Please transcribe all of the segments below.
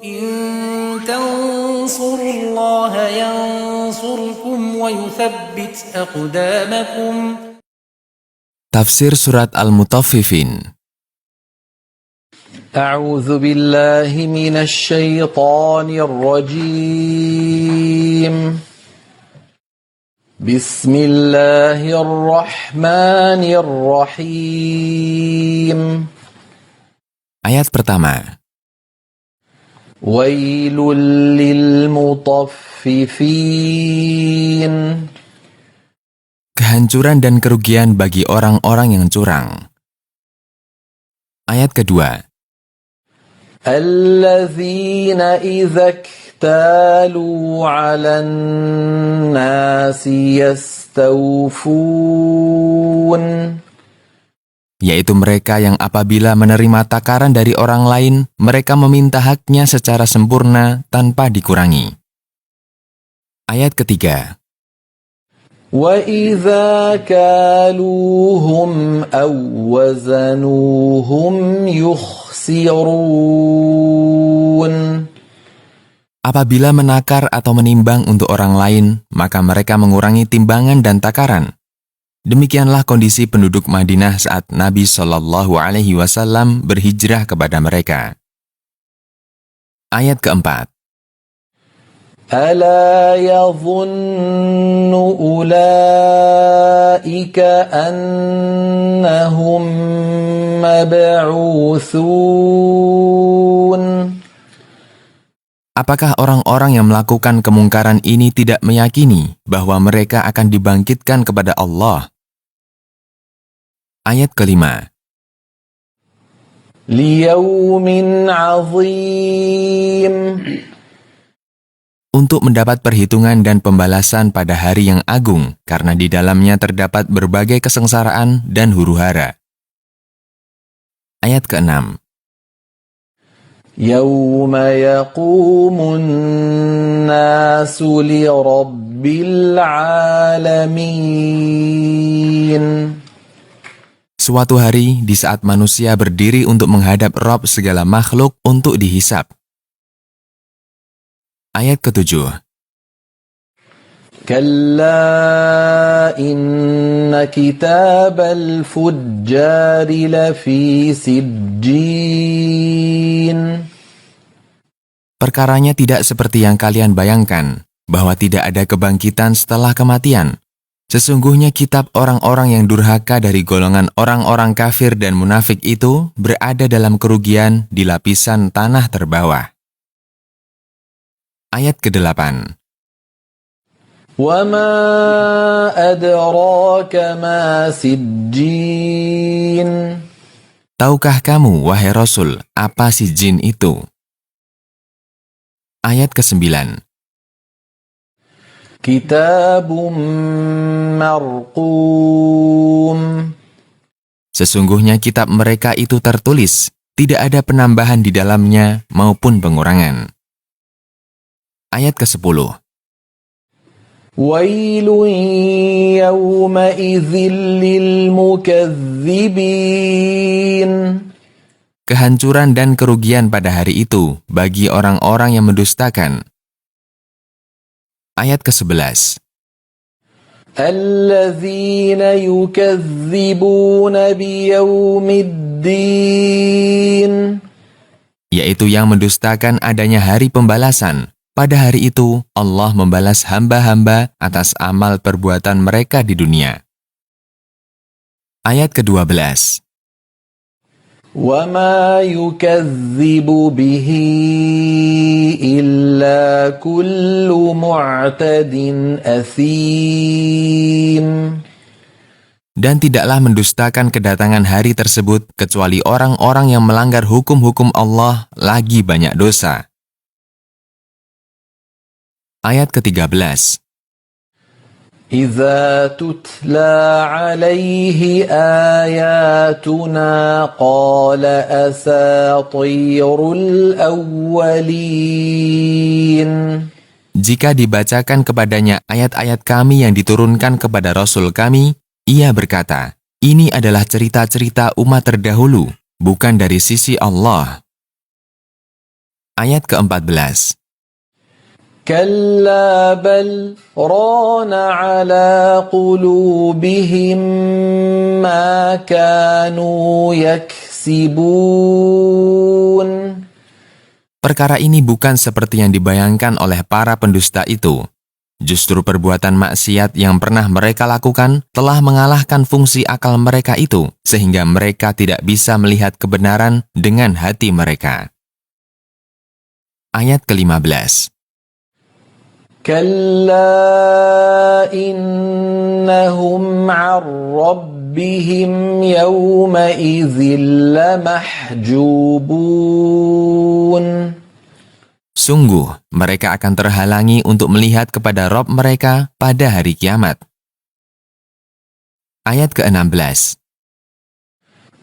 إن تنصروا الله ينصركم ويثبت أقدامكم. Tafsir Surat Al-Mutaffifin. أعوذ بالله من الشيطان الرجيم. بسم الله الرحمن الرحيم. Ayat pertama. ويل للمطففين. Kehancuran dan kerugian bagi orang-orang yang curang. Ayat kedua. الذين إذا اكتالوا على الناس يستوفون. Yaitu mereka yang apabila menerima takaran dari orang lain, mereka meminta haknya secara sempurna tanpa dikurangi. Ayat ketiga. وَإِذَا كَالُوهُمْ أَوْ وَزَنُوهُمْ يُخْسِرُونَ. Apabila menakar atau menimbang untuk orang lain, maka mereka mengurangi timbangan dan takaran. Demikianlah kondisi penduduk Madinah saat Nabi Shallallahu Alaihi Wasallam berhijrah kepada mereka. Ayat keempat. أَلَا يَظُنُّ أُولَئِكَ أَنَّهُمْ مَبْعُوثُونَ. Apakah orang-orang yang melakukan kemungkaran ini tidak meyakini bahwa mereka akan dibangkitkan kepada Allah? Ayat kelima. لِيَوْمٍ عَظِيمٍ. Untuk mendapat perhitungan dan pembalasan pada hari yang agung, karena di dalamnya terdapat berbagai kesengsaraan dan huru-hara. Ayat keenam. يَوْمَ يَقُومُ النَّاسُ لِرَبِّ الْعَالَمِينَ. Suatu hari di saat manusia berdiri untuk menghadap Rabb segala makhluk untuk dihisap. Ayat ketujuh. كَلَّا إِنَّ كِتَابَ الْفُجَّارِ لَفِي سِجِّينٍ. Perkaranya tidak seperti yang kalian bayangkan, bahwa tidak ada kebangkitan setelah kematian. Sesungguhnya kitab orang-orang yang durhaka dari golongan orang-orang kafir dan munafik itu berada dalam kerugian di lapisan tanah terbawah. Ayat ke-8. وَمَا أَدْرَاكَ مَا سِجِّينٌ. Tahukah kamu, wahai Rasul, apa sijjin itu? Ayat ke-9. كِتَابٌ مَّرْقُومٌ. Sesungguhnya kitab mereka itu tertulis, tidak ada penambahan di dalamnya maupun pengurangan. Ayat ke-10. وَيْلٌ يَوْمَئِذٍ لِّلْمُكَذِّبِينَ. Kehancuran dan kerugian pada hari itu bagi orang-orang yang mendustakan. Ayat ke-11. الَّذِينَ يُكَذِّبُونَ بِيَوْمِ الدِّينِ. Yaitu yang mendustakan adanya hari pembalasan. Pada hari itu, Allah membalas hamba-hamba atas amal perbuatan mereka di dunia. Ayat ke-12. وَمَا يُكَذِّبُ بِهِ إِلَّا كُلُّ مُعْتَدٍ أَثِيمٍ. Dan tidaklah mendustakan kedatangan hari tersebut kecuali orang-orang yang melanggar hukum-hukum Allah lagi banyak dosa. Ayat ke-13. إِذَا تُتْلَى عَلَيْهِ آيَاتُنَا قَالَ أَسَاطِيرُ الْأَوَّلِينَ. Jika dibacakan kepadanya ayat-ayat kami yang diturunkan kepada Rasul kami, ia berkata, ini adalah cerita-cerita umat terdahulu, bukan dari sisi Allah. Ayat ke-14. كلا بل ران على قلوبهم ما كانوا يكسبون. Perkara ini bukan seperti yang dibayangkan oleh para pendusta itu. Justru perbuatan maksiat yang pernah mereka lakukan telah mengalahkan fungsi akal mereka itu, sehingga mereka tidak bisa melihat kebenaran dengan hati mereka. Ayat ke-15. كلا إنهم عن ربهم يومئذ لمحجوبون. Sungguh, mereka akan terhalangi untuk melihat kepada Rabb mereka pada hari kiamat. Ayat ke-16.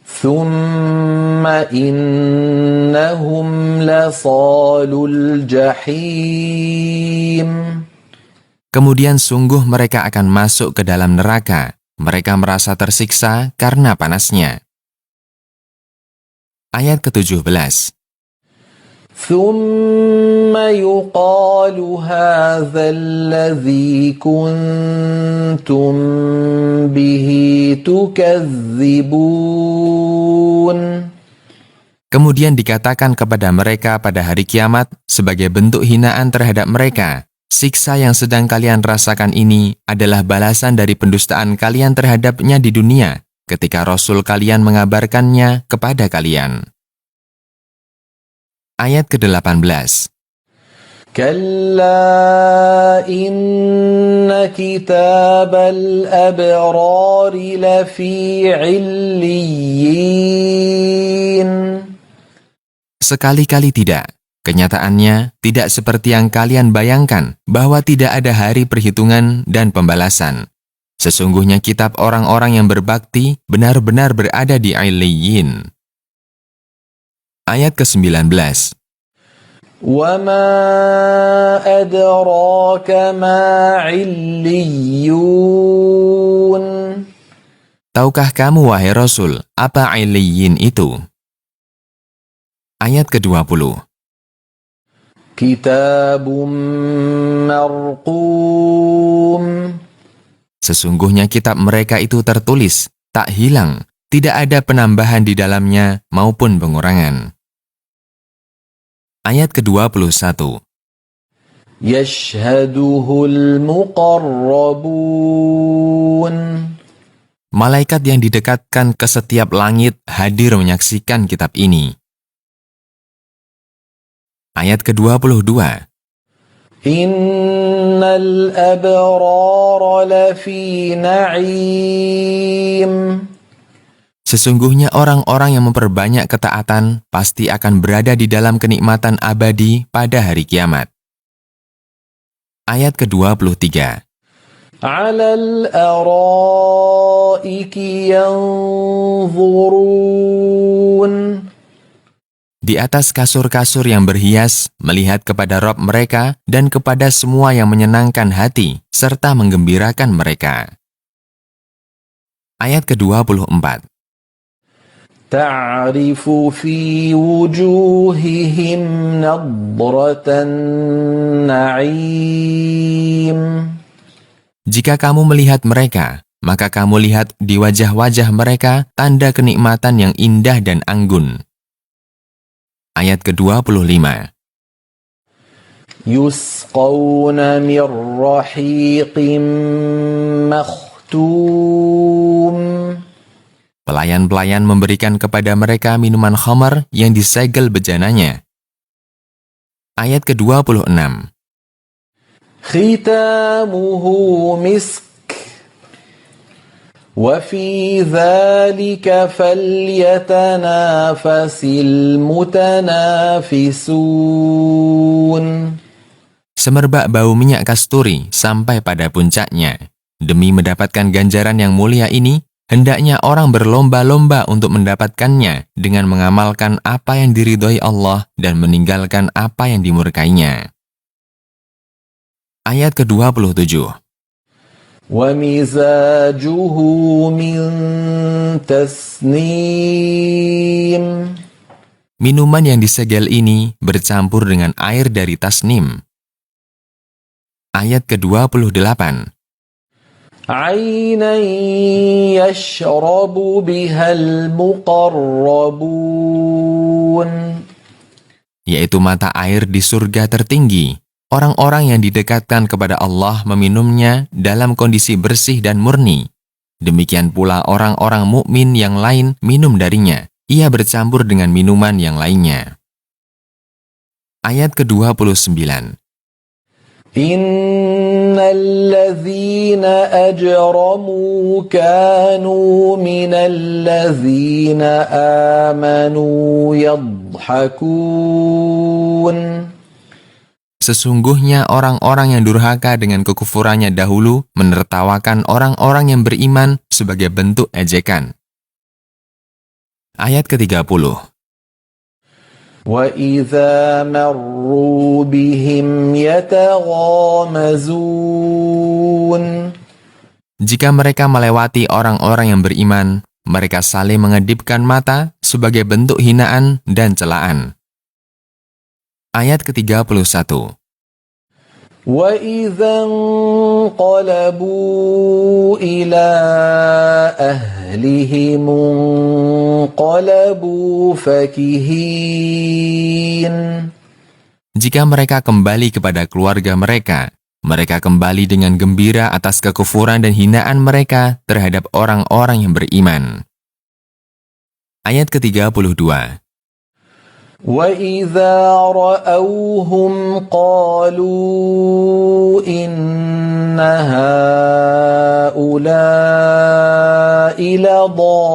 ثم إنهم لصالو الجحيم. Kemudian sungguh mereka akan masuk ke dalam neraka. Mereka merasa tersiksa karena panasnya. Ayat ke-17. ثم يقال هذا الذي كنتم به تكذبون. Kemudian dikatakan kepada mereka pada hari kiamat sebagai bentuk hinaan terhadap mereka, siksa yang sedang kalian rasakan ini adalah balasan dari pendustaan kalian terhadapnya di dunia ketika Rasul kalian mengabarkannya kepada kalian. Ayat ke-18. كلا إن كتاب الأبرار لفي عليين. Sekali-kali tidak. Kenyataannya tidak seperti yang kalian bayangkan bahwa tidak ada hari perhitungan dan pembalasan. Sesungguhnya kitab orang-orang yang berbakti benar-benar berada di Illiyin. Ayat ke-19. وَمَا أَدْرَاكَ مَا عِلِّيُّونَ. Tahukah kamu, wahai Rasul, apa Illiyin itu? Ayat ke-20. كِتَابٌ مَّرْقُومٌ. Sesungguhnya kitab mereka itu tertulis, tak hilang, tidak ada penambahan di dalamnya maupun pengurangan. Ayat ke-21. يَشْهَدُهُ الْمُقَرَّبُونَ. Malaikat yang didekatkan ke setiap langit hadir menyaksikan kitab ini. Ayat ke-22. إِنَّ الْأَبْرَارَ لَفِي نَعِيمٍ. Sesungguhnya orang-orang yang memperbanyak ketaatan pasti akan berada di dalam kenikmatan abadi pada hari kiamat. Ayat ke-23. عَلَى الْأَرَائِكِ يَنظُرُونَ. Di atas kasur-kasur yang berhias, melihat kepada Rabb mereka dan kepada semua yang menyenangkan hati, serta menggembirakan mereka. Ayat ke-24. تَعْرِفُ فِي وُجُوهِهِمْ نَضْرَةَ النَّعِيمِ. Jika kamu melihat mereka, maka kamu lihat di wajah-wajah mereka tanda kenikmatan yang indah dan anggun. Ayat ke-25. يُسْقَوْنَ مِنْ رَحِيقٍ مَخْتُومٍ. Pelayan-pelayan memberikan kepada mereka minuman khamar yang disegel bejananya. Ayat ke-26. ختامه مسك وفي ذلك فليتنافس المتنافسون. Semerbak bau minyak kasturi sampai pada puncaknya. Demi mendapatkan ganjaran yang mulia ini, hendaknya orang berlomba-lomba untuk mendapatkannya dengan mengamalkan apa yang diridhoi Allah dan meninggalkan apa yang dimurkainya. Ayat ke-27. وَمِزَاجُهُ مِن تَسْنِيمٍ. Minuman yang disegel ini bercampur dengan air dari tasnim. Ayat ke-28. عينا يشرب بها المقربون Yaitu mata air di surga tertinggi. Orang-orang yang didekatkan kepada Allah meminumnya dalam kondisi bersih dan murni. Demikian pula orang-orang mukmin yang lain minum darinya. Ia bercampur dengan minuman yang lainnya. Ayat ke-29. إن الذين أجرموا كانوا من الذين آمنوا يضحكون Sesungguhnya orang-orang yang durhaka dengan kekufurannya dahulu menertawakan orang-orang yang beriman sebagai bentuk ejekan. Ayat ke-30. وَإِذَا مَرُّوا بِهِمْ يَتَغَامَزُونَ Jika mereka melewati orang-orang yang beriman, mereka saling mengedipkan mata sebagai bentuk hinaan dan celaan. Ayat ke-31. وَإِذَا انقَلَبُوا إِلَىٰ أَهْلِهِمُ انقَلَبُوا فَكِهِينَ Jika mereka kembali kepada keluarga mereka, mereka kembali dengan gembira atas kekufuran dan hinaan mereka terhadap orang-orang yang beriman. Ayat ke-32. وَإِذَا رَأَوْهُمْ قَالُوا إِنَّ هَٰؤُلَاءِ لَضَالُّونَ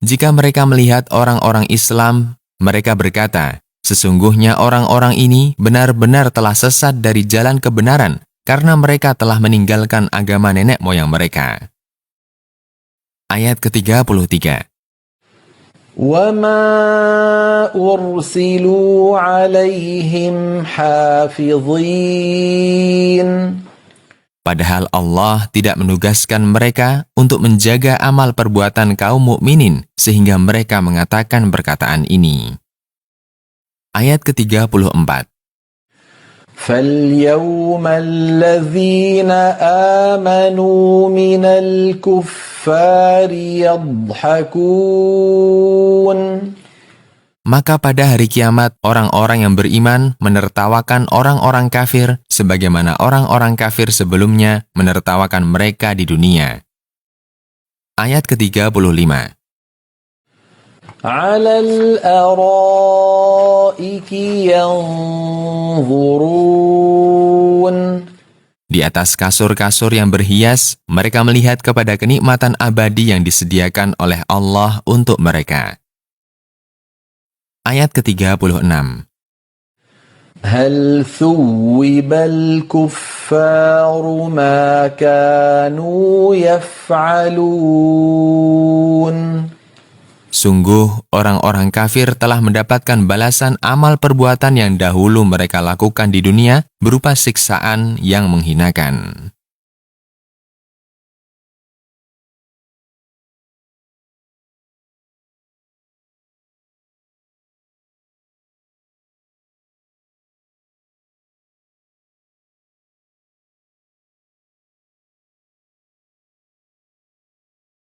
Jika mereka melihat orang-orang Islam, mereka berkata, sesungguhnya orang-orang ini benar-benar telah sesat dari jalan kebenaran karena mereka telah meninggalkan agama nenek moyang mereka. Ayat ke-33. وَمَا أُرْسِلُوا عَلَيْهِمْ حَافِظِينَ Padahal Allah tidak menugaskan mereka untuk menjaga amal perbuatan kaum mukminin sehingga mereka mengatakan perkataan ini. Ayat ke-34. فَالْيَوْمَ الَّذِينَ آمَنُوا مِنَ الْكُفَّارِ يَضْحَكُونَ Maka pada hari kiamat, orang-orang yang beriman menertawakan orang-orang kafir sebagaimana orang-orang kafir sebelumnya menertawakan mereka di dunia. Ayat ke-35. عَلَى الْأَرَائِكِ يَنظُرُونَ Di atas kasur-kasur yang berhias, mereka melihat kepada kenikmatan abadi yang disediakan oleh Allah untuk mereka. Ayat ke-36. هَلْ ثُوِّبَ الْكُفَّارُ مَا كَانُوا يَفْعَلُونَ Sungguh, orang-orang kafir telah mendapatkan balasan amal perbuatan yang dahulu mereka lakukan di dunia berupa siksaan yang menghinakan.